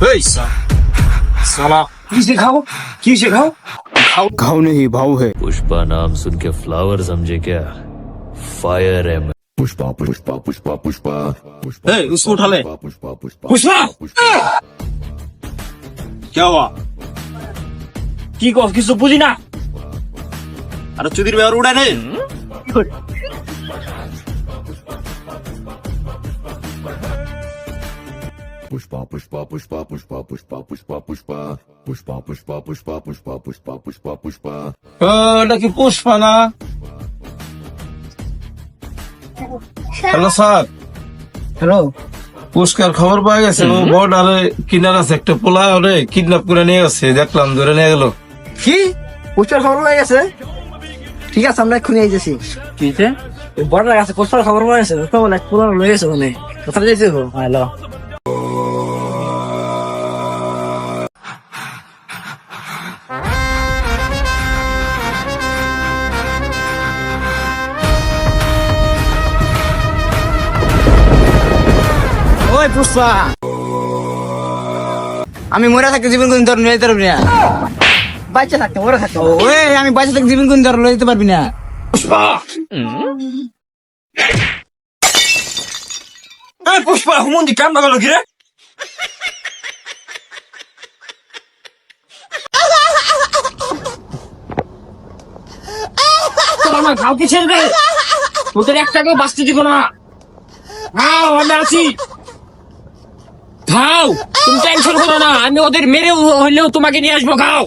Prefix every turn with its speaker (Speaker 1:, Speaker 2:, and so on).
Speaker 1: साला किसे खाओ
Speaker 2: घाव नहीं भाव है।
Speaker 3: पुष्पा नाम सुन के फ्लावर समझे क्या? फायर है मैं।
Speaker 4: पुष्पा पुष्पा पुष्पा पुष्पा पुष्पा
Speaker 1: उसको उठा ले।
Speaker 4: पुष्पा पुष्पा
Speaker 1: पुष्पा क्या हुआ की कह কিছু বুঝি না আরে চুদির বেয়ার উড়ায় রে
Speaker 4: पुष्पा पुष्पा पुष्पा पुष्पा पुष्पा पुष्पा पुष्पा पुष्पा पुष्पा पुष्पा पुष्पा पुष्पा पुष्पा पुष्पा
Speaker 1: এটা কি পুষ্পা না হ্যালো স্যার
Speaker 2: হ্যালো,
Speaker 1: পুষ্কার খবর পাওয়া গেছে ও বর্ডারে কিনার আছে একটা পোলা ওরে কিডন্যাপ করে নিয়ে গেছে দেখলাম ধরে নিয়ে গেল
Speaker 2: কি পুষ্পার খবর হয়ে গেছে? ঠিক আছে, আমরা এক্ষুনি আইতেছি। কি বড় আছে পুষ্পার খবর হয়ে গেছে, পুরো লয়ে গেছে মানে কোথায় যাইতে গো? হ্যালো, ওই পুষ্পা, আমি মরে থাকতে জীবন কোন ধর নিতে পারবি না। বাচ্চা থাকতে মরে থাকতে ওই আমি বাচ্চা থাকতে জীবন কোন ধর লইতে পারবি না।
Speaker 1: পুষ্পা এই পুষ্পা হুমন্দি কাম না গেল কি রে আমার ঘাও কি ছেড়ে দে তোদের একটাকেও বাঁচতে দিব না আমি আছি খাও তুমি টেনশন করো না আমি ওদের মেরে হইলেও তোমাকে নিয়ে আসবো খাও